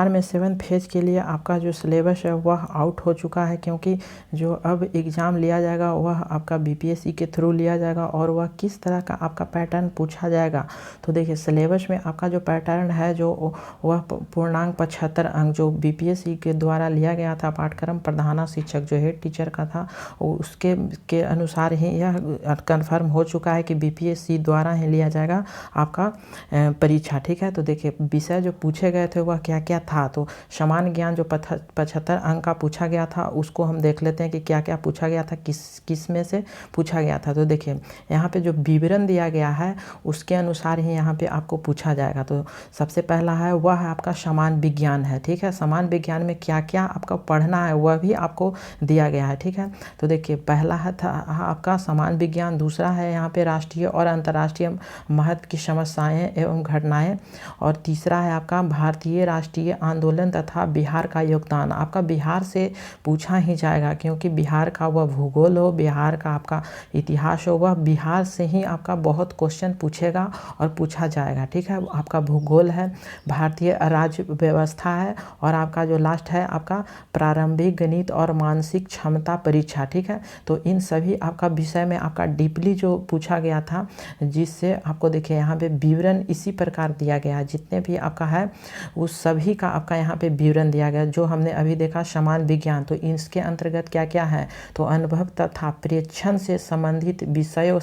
बिहार में 7th phase के लिए आपका जो सिलेबस है वह आउट हो चुका है, क्योंकि जो अब एग्ज़ाम लिया जाएगा वह आपका बीपीएससी के थ्रू लिया जाएगा और वह किस तरह का आपका पैटर्न पूछा जाएगा। तो देखिए सिलेबस में आपका जो पैटर्न है जो वह पूर्णांक 75 अंक जो बीपीएससी के द्वारा लिया गया था, पाठ्यक्रम प्रधान शिक्षक जो हेड टीचर का था उसके के अनुसार ही यह कन्फर्म हो चुका है कि बीपीएससी द्वारा ही लिया जाएगा आपका परीक्षा। ठीक है, तो देखिए विषय जो पूछे गए थे वह क्या क्या था। तो समान ज्ञान जो 75 अंक का पूछा गया था उसको हम देख लेते हैं कि क्या क्या पूछा गया था, किस में से पूछा गया था। तो देखिए यहाँ पे जो विवरण दिया गया है उसके अनुसार ही यहाँ पे आपको पूछा जाएगा। तो सबसे पहला है वह है आपका समान विज्ञान है। ठीक है, समान विज्ञान में क्या क्या आपका पढ़ना है वह भी आपको दिया गया है। ठीक है, तो देखिए पहला है था आपका समान विज्ञान, दूसरा है यहाँ पे राष्ट्रीय और अंतर्राष्ट्रीय महत्व की समस्याएं एवं घटनाएं, और तीसरा है आपका भारतीय राष्ट्रीय आंदोलन तथा बिहार का योगदान। आपका बिहार से पूछा ही जाएगा, क्योंकि बिहार का वह भूगोल हो, बिहार का आपका इतिहास हो, वह बिहार से ही आपका बहुत क्वेश्चन पूछेगा और पूछा जाएगा। ठीक है, आपका भूगोल है, भारतीय राज्य व्यवस्था है, और आपका जो लास्ट है आपका प्रारंभिक गणित और मानसिक क्षमता परीक्षा। ठीक है, तो इन सभी आपका विषय में आपका डीपली जो पूछा गया था, जिससे आपको देखिए यहाँ पे विवरण इसी प्रकार दिया गया है, जितने भी आपका है उस सभी का आपका यहाँ पे विवरण दिया गया। जो हमने अभी देखा समान विज्ञान, तो इसके अंतर्गत क्या क्या है, तो अनुभव तथा प्रेक्षण से संबंधित विषयों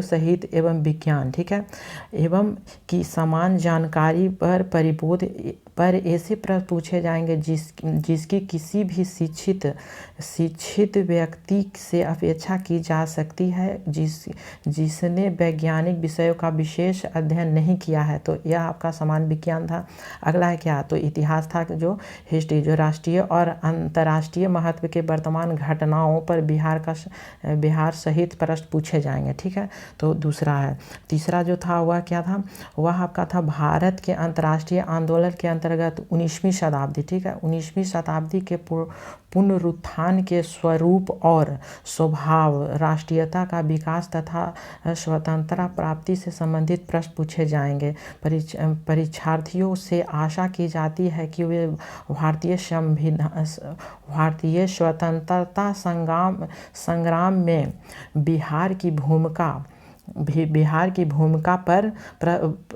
सहित एवं विज्ञान। ठीक है, एवं की समान जानकारी पर परिबोध पर ऐसे प्रश्न पूछे जाएंगे जिसकी किसी भी शिक्षित व्यक्ति से अपेक्षा की जा सकती है जिसने वैज्ञानिक विषयों का विशेष अध्ययन नहीं किया है। तो यह आपका समान विज्ञान था। अगला है क्या, तो इतिहास था, जो हिस्ट्री जो राष्ट्रीय और अंतर्राष्ट्रीय महत्व के वर्तमान घटनाओं पर बिहार सहित प्रश्न पूछे जाएंगे। ठीक है, तो दूसरा है, तीसरा जो था वह क्या था, वह आपका था भारत के अंतर्राष्ट्रीय आंदोलन के अंतर्गत 19वीं शताब्दी। ठीक है, 19वीं शताब्दी के पुनरुत्थान के स्वरूप और स्वभाव, राष्ट्रीयता का विकास तथा स्वतंत्रता प्राप्ति से संबंधित प्रश्न पूछे जाएंगे। परीक्षार्थियों से आशा की जाती है कि वे भारतीय स्वतंत्रता संग्राम में बिहार की भूमिका पर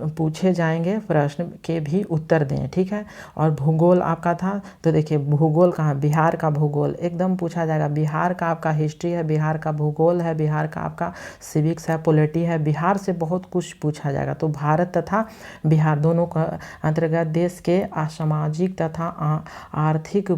पूछे जाएंगे प्रश्न के भी उत्तर दें। ठीक है, और भूगोल आपका था, तो देखिए भूगोल कहाँ, बिहार का भूगोल एकदम पूछा जाएगा। बिहार का आपका हिस्ट्री है, बिहार का भूगोल है, बिहार का आपका सिविक्स है, पॉलिटी है, बिहार से बहुत कुछ पूछा जाएगा। तो भारत तथा बिहार दोनों का अंतर्गत देश के सामाजिक तथा आर्थिक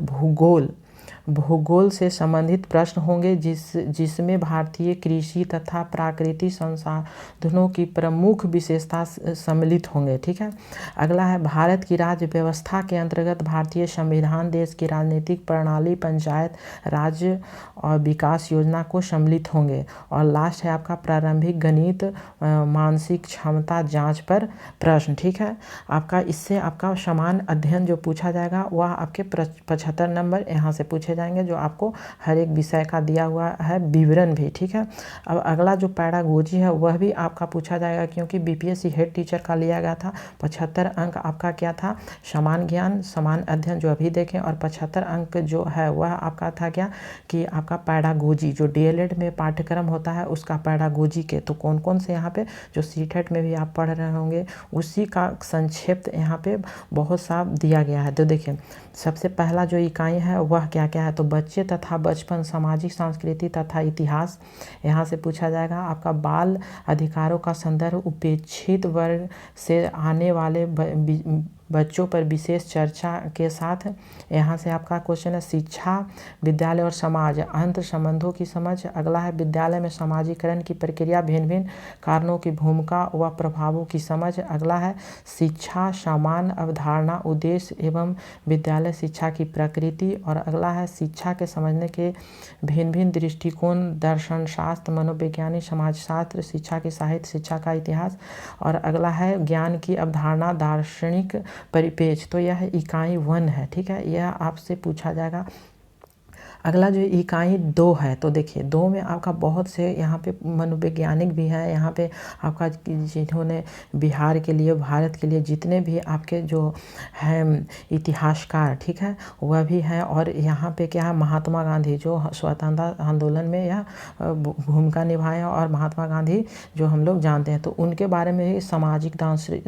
भूगोल से संबंधित प्रश्न होंगे, जिसमें भारतीय कृषि तथा प्राकृतिक संसाधनों की प्रमुख विशेषता सम्मिलित होंगे। ठीक है, अगला है भारत की राज्य व्यवस्था के अंतर्गत भारतीय संविधान, देश की राजनीतिक प्रणाली, पंचायत राज्य और विकास योजना को सम्मिलित होंगे। और लास्ट है आपका प्रारंभिक गणित, मानसिक क्षमता जांच पर प्रश्न। ठीक है, आपका इससे आपका समान अध्ययन जो पूछा जाएगा वह आपके 75 नंबर यहाँ से पूछे जाएंगे, जो आपको हर एक विषय का दिया हुआ है विवरण भी। ठीक है, अब अगला जो पैडागोजी है वह भी आपका पूछा जाएगा, क्योंकि बीपीएससी हेड टीचर का लिया गया था। 75 अंक आपका क्या था, समान ज्ञान, समान अध्ययन जो अभी देखें, और 75 अंक जो है वह आपका था क्या कि आपका पैडागोजी जो डीएलएड में पाठ्यक्रम होता है उसका पैडागोजी के। तो कौन कौन से यहाँ पे जो सीटेट में भी आप पढ़ रहे होंगे उसी का संक्षिप्त यहाँ पे बहुत सा दिया गया है। तो देखिए सबसे पहला जो इकाई है वह क्या क्या है, तो बच्चे तथा बचपन, सामाजिक संस्कृति तथा इतिहास यहाँ से पूछा जाएगा। आपका बाल अधिकारों का संदर्भ, उपेक्षित वर्ग से आने वाले बच्चों पर विशेष चर्चा के साथ यहाँ से आपका क्वेश्चन है। शिक्षा, विद्यालय और समाज, अंतर संबंधों की समझ। अगला है विद्यालय में समाजीकरण की प्रक्रिया, भिन्न भिन्न कारणों की भूमिका व प्रभावों की समझ। अगला है शिक्षा, समान अवधारणा, उद्देश्य एवं विद्यालय शिक्षा की प्रकृति। और अगला है शिक्षा के समझने के भिन्न भिन्न दृष्टिकोण, दर्शन शास्त्र, मनोविज्ञानी, समाजशास्त्र, शिक्षा की साहित्य, शिक्षा का इतिहास। और अगला है ज्ञान की अवधारणा, दार्शनिक परिपेक्ष। तो यह इकाई 1 है। ठीक है, यह आपसे पूछा जाएगा। अगला जो इकाई 2 है, तो देखिए 2 में आपका बहुत से यहाँ पे मनोवैज्ञानिक भी हैं, यहाँ पे आपका जिन्होंने बिहार के लिए, भारत के लिए जितने भी आपके जो हैं इतिहासकार, ठीक है, वह भी हैं। और यहाँ पे क्या है, महात्मा गांधी जो स्वतंत्रता आंदोलन में यह भूमिका निभाए और महात्मा गांधी जो हम लोग जानते हैं, तो उनके बारे में भी सामाजिक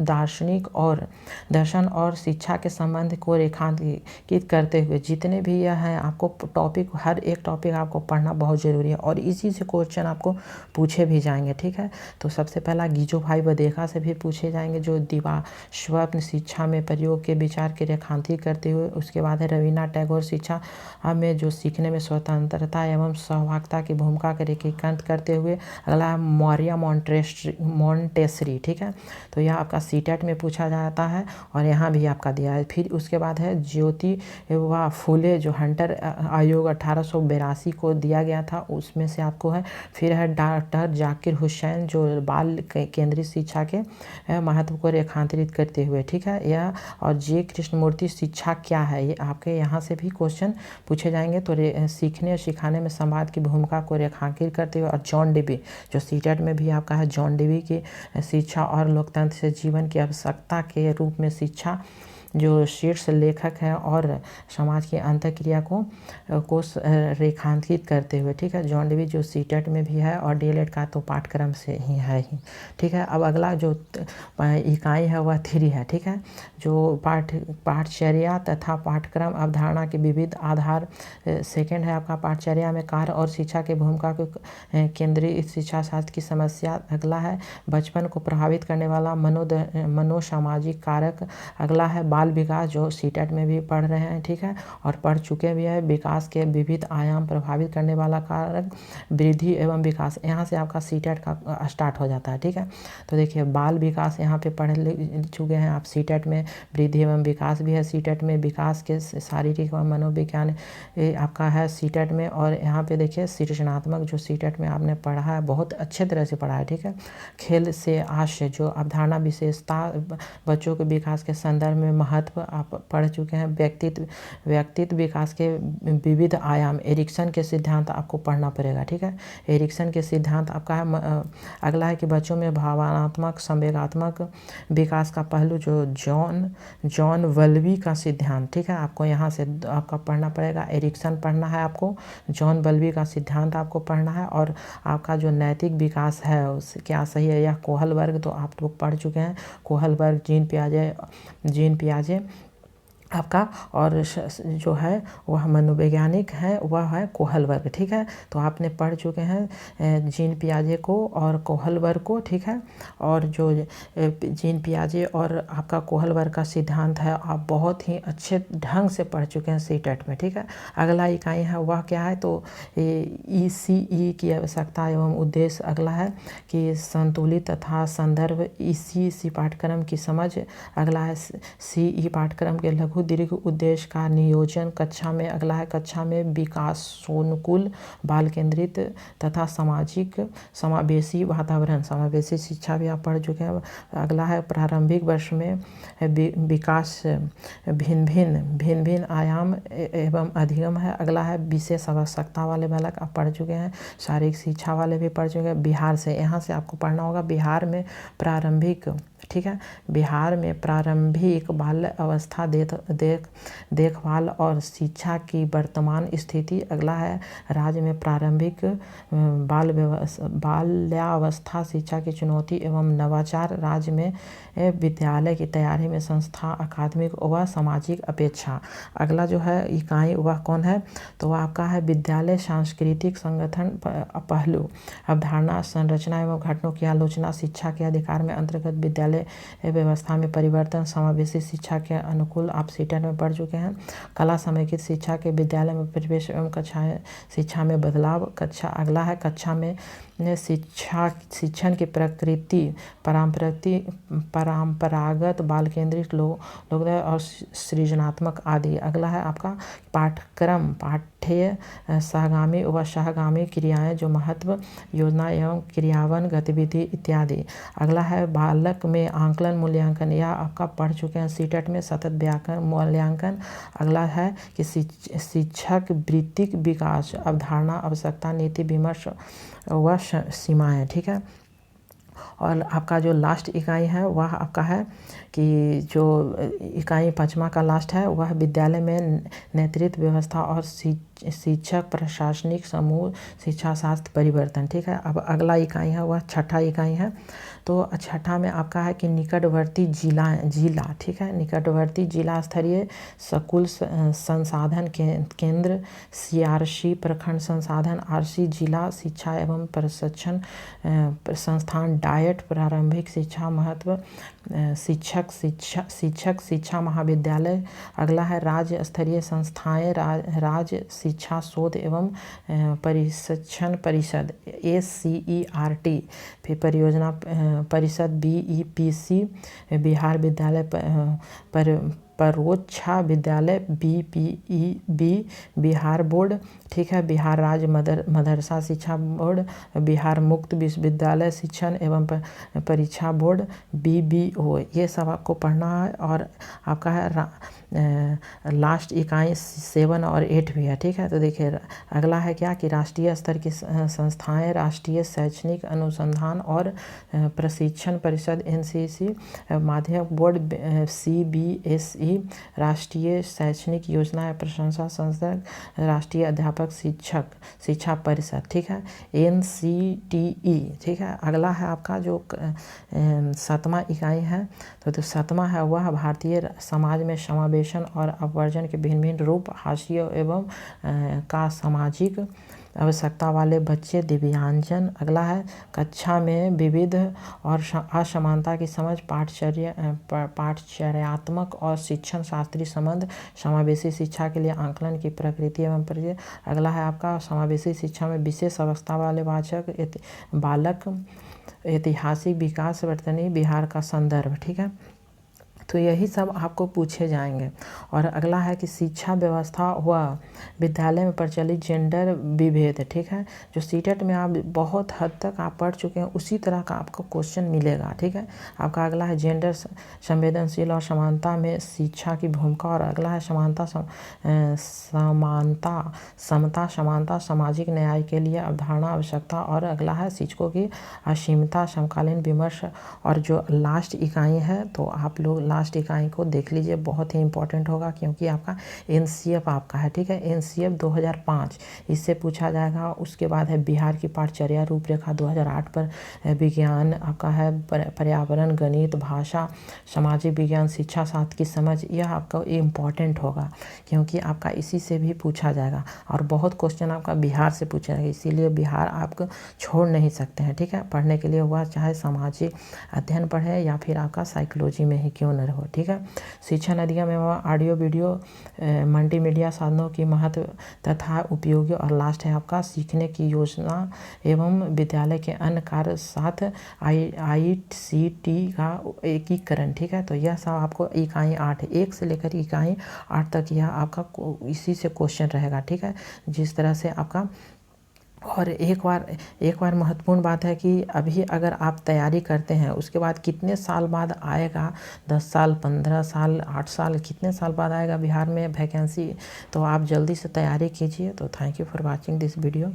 दार्शनिक और दर्शन और शिक्षा के संबंध को रेखांकित करते हुए जितने भी यह हैं, आपको टॉपिक, हर एक टॉपिक आपको पढ़ना बहुत ज़रूरी है और इसी से क्वेश्चन आपको पूछे भी जाएंगे, ठीक है। तो सबसे पहला गिजोभाई बधेखा से भी पूछे जाएंगे, जो दिवा स्वप्न शिक्षा में प्रयोग के विचार के रेखांकित करते हुए। उसके बाद है रवीन्द्रनाथ टैगोर शिक्षा में जो सीखने में स्वतंत्रता एवं सहभागिता की भूमिका का रेखांकित करते हुए। अगला है मारिया मोंटेसरी, ठीक है, तो यह आपका सीटेट में पूछा जाता है और यहाँ भी आपका दिया है। फिर उसके बाद है ज्योतिबा फुले जो हंटर आयोग 1882 को दिया गया था, उसमें से आपको है। फिर है डॉक्टर जाकिर हुसैन जो बाल केंद्रित शिक्षा के महत्व को रेखांकित करते हुए, ठीक है, यह। और जे कृष्णमूर्ति शिक्षा क्या है, ये आपके यहाँ से भी क्वेश्चन पूछे जाएंगे। तो सीखने और सिखाने में संवाद की भूमिका को रेखांकित करते हुए। और जॉन डेवी जो सीटेट में भी आपका है, जॉन डेवी की शिक्षा और लोकतंत्र से जीवन की आवश्यकता के रूप में शिक्षा जो शीर्ष लेखक है और समाज की अंतःक्रिया को रेखांकित करते हुए, ठीक है। जॉन डेवी जो सीटेट में भी है और डीएलएड का तो पाठ्यक्रम से ही है ही, ठीक है। अब अगला जो इकाई है वह 3 है, ठीक है, जो पाठचर्या तथा पाठ्यक्रम अवधारणा के विविध आधार। सेकंड है आपका पाठचर्या में कार्य और शिक्षा की भूमिका को केंद्रीय शिक्षा शास्त्र की समस्या। अगला है बचपन को प्रभावित करने वाला मनोसामाजिक कारक। अगला है बाल विकास जो सीटेट में भी पढ़ रहे हैं, ठीक है, और पढ़ चुके भी हैं। विकास के विविध आयाम प्रभावित करने वाला कारक वृद्धि एवं विकास, यहाँ से आपका सीटेट का स्टार्ट हो जाता है, ठीक है। तो देखिए बाल विकास यहाँ पे पढ़ चुके हैं आप। सीटेट में वृद्धि एवं विकास भी है, सीटेट में विकास के शारीरिक व मनोविज्ञान आपका है सीटेट में। और यहाँ पे देखिए सृजनात्मक जो सीटेट में आपने पढ़ा है, बहुत अच्छे तरह से पढ़ा है, ठीक है। खेल से आशय जो अवधारणा विशेषता बच्चों के विकास के संदर्भ में महत्व आप पढ़ चुके हैं। व्यक्तित्व विकास के विविध आयाम, एरिक्सन के सिद्धांत आपको पढ़ना पड़ेगा, ठीक है। एरिक्सन के सिद्धांत आपका है। अगला है कि बच्चों में भावनात्मक संवेगात्मक विकास का पहलू जो जॉन वल्बी का सिद्धांत, ठीक है, आपको यहाँ से आपका पढ़ना पड़ेगा। एरिक्सन पढ़ना है आपको, जॉन वल्बी का सिद्धांत आपको पढ़ना है। और आपका जो नैतिक विकास है उस क्या सही है, यह कोहलबर्ग तो आप लोग पढ़ चुके हैं। कोहलबर्ग जीन पियाजे आपका, और जो है वह मनोवैज्ञानिक है, वह है कोहलबर्ग, ठीक है। तो आपने पढ़ चुके हैं जीन पियाजे को और कोहलबर्ग को, ठीक है। और जो जीन पियाजे और आपका कोहलबर्ग का सिद्धांत है, आप बहुत ही अच्छे ढंग से पढ़ चुके हैं सीटेट में, ठीक है। अगला इकाई है वह क्या है, तो ECE की आवश्यकता एवं उद्देश्य। अगला है कि संतुलित तथा संदर्भ ECE पाठ्यक्रम की समझ। अगला है CE पाठ्यक्रम के लघु दीर्घ उद्देश्य का नियोजन कक्षा में। अगला है कक्षा में विकासोन्मुख बाल केंद्रित तथा सामाजिक समावेशी वातावरण, समावेशी शिक्षा भी आप पढ़ चुके हैं। अगला है प्रारंभिक वर्ष में विकास भिन्न आयाम एवं अधिगम है। अगला है विशेष आवश्यकता वाले बालक, आप पढ़ चुके हैं। शारीरिक शिक्षा वाले भी पढ़ चुके हैं। बिहार से, यहाँ से आपको पढ़ना होगा बिहार में प्रारंभिक, ठीक है, बिहार में प्रारंभिक बाल अवस्था देखभाल और शिक्षा की वर्तमान स्थिति। अगला है राज्य में प्रारंभिक बाल्यावस्था शिक्षा की चुनौती एवं नवाचार। राज्य में विद्यालय की तैयारी में संस्था अकादमिक व सामाजिक अपेक्षा। अगला जो है इकाई वह कौन है, तो वह आपका है विद्यालय सांस्कृतिक संगठन पहलू, अवधारणा संरचना एवं घटनों की आलोचना, शिक्षा के अधिकार में अंतर्गत विद्यालय व्यवस्था में परिवर्तन, समावेशी शिक्षा के अनुकूल आप सीटेट में पढ़ चुके हैं। कला समेकित शिक्षा के विद्यालय में परिवेश एवं कक्षा शिक्षा में बदलाव। कक्षा अगला है कक्षा में शिक्षण की प्रकृति, परंपरागत बाल केंद्रित लोकदय और सृजनात्मक आदि। अगला है आपका पाठ्यक्रम, पाठ्य सहगामी व सहगामी क्रियाएं जो महत्व, योजना एवं क्रियान्वयन गतिविधि इत्यादि। अगला है बालक में आकलन मूल्यांकन, यह आपका पढ़ चुके हैं सीटेट में, सतत व्याकरण मूल्यांकन। अगला है कि शिक्षक वृत्तिक विकास, अवधारणा, आवश्यकता, नीति विमर्श व सीमाएं। ठीक है, और आपका जो लास्ट इकाई है वह आपका है कि जो इकाई 5वां का लास्ट है वह विद्यालय में नेतृत्व व्यवस्था और शिक्षक प्रशासनिक समूह शिक्षा शास्त्र परिवर्तन। ठीक है, अब अगला इकाई है वह 6ठा इकाई है। तो 6ठा में आपका है कि निकटवर्ती जिला। ठीक है, निकटवर्ती जिला स्तरीय स्कूल संसाधन केंद्र, CRC प्रखंड संसाधन, RC जिला शिक्षा एवं प्रशिक्षण संस्थान, डायट प्रारंभिक शिक्षा महत्व, शिक्षक शिक्षा महाविद्यालय। अगला है राज्य स्तरीय संस्थाएं, राज्य शिक्षा शोध एवं प्रशिक्षण परिषद, SCERT। फिर परियोजना परिषद, BEPC, बिहार विद्यालय परोक्षा विद्यालय, BPEB, बिहार बोर्ड। ठीक है, बिहार राज्य मदरसा शिक्षा बोर्ड, बिहार मुक्त विश्वविद्यालय शिक्षण एवं परीक्षा बोर्ड, BBO। ये सब आपको पढ़ना है। और आपका है लास्ट इकाई 7 और 8 भी है। ठीक है, तो देखिए अगला है क्या कि राष्ट्रीय स्तर की संस्थाएं, राष्ट्रीय शैक्षणिक अनुसंधान और प्रशिक्षण परिषद, NCC, माध्यमिक बोर्ड, CBSE, राष्ट्रीय शैक्षणिक योजना प्रशंसा संस्था, राष्ट्रीय अध्यापक शिक्षा परिषद। ठीक है, NCTE। ठीक है, अगला है आपका जो 7वां इकाई है, तो 7वां है वह भारतीय समाज में समावेशन और अपवर्जन के भिन्न भिन्न रूप, हाशिए एवं का सामाजिक आवश्यकता वाले बच्चे, दिव्यांगजन। अगला है कक्षा में विविध और असमानता की समझ, पाठचर्यात्मक और शिक्षण शास्त्रीय संबंध, समावेशी शिक्षा के लिए आकलन की प्रकृति एवं परिचय। अगला है आपका समावेशी शिक्षा में विशेष अवस्था वाले बालक, ऐतिहासिक विकास वर्तनी, बिहार का संदर्भ। ठीक है, तो यही सब आपको पूछे जाएंगे। और अगला है कि शिक्षा व्यवस्था व विद्यालय में प्रचलित जेंडर विभेद। ठीक है, जो सीटेट में आप बहुत हद तक आप पढ़ चुके हैं उसी तरह का आपको क्वेश्चन मिलेगा। ठीक है, आपका अगला है जेंडर संवेदनशील और समानता में शिक्षा की भूमिका। और अगला है समता समानता सामाजिक न्याय के लिए अवधारणा आवश्यकता। और अगला है शिक्षकों की असीमता समकालीन विमर्श। और जो लास्ट इकाई है तो आप लोग लास्ट इकाई को देख लीजिए, बहुत ही इंपॉर्टेंट होगा क्योंकि आपका NCF आपका है। ठीक है, NCF 2005 इससे पूछा जाएगा। उसके बाद है बिहार की पाठचर्या रूपरेखा 2008 पर, विज्ञान आपका है पर्यावरण, गणित, भाषा, सामाजिक विज्ञान, शिक्षा शास्त्र की समझ। यह आपका इम्पॉर्टेंट होगा क्योंकि आपका इसी से भी पूछा जाएगा और बहुत क्वेश्चन आपका बिहार से पूछा जाएगा, इसीलिए बिहार आपको छोड़ नहीं सकते हैं। ठीक है, पढ़ने के लिए हुआ चाहे सामाजिक अध्ययन पढ़े या फिर आपका साइकोलॉजी में ही क्यों न रहो। ठीक है, शिक्षा अधिगम एवं ऑडियो वीडियो मल्टीमीडिया साधनों की महत्व तथा उपयोगी। और लास्ट है आपका सीखने की योजना एवं विद्यालय के अन्य कार्य साथ ICT का एकीकरण। ठीक है, तो यह सब आपको इकाई 8 1 से लेकर इकाई 8 तक यह आपका इसी से क्वेश्चन रहेगा। ठीक है, जिस तरह से आपका। और एक बार महत्वपूर्ण बात है कि अभी अगर आप तैयारी करते हैं उसके बाद कितने साल बाद आएगा, 10 साल 15 साल 8 साल कितने साल बाद आएगा बिहार में वैकेंसी, तो आप जल्दी से तैयारी कीजिए। तो thank you for watching this video.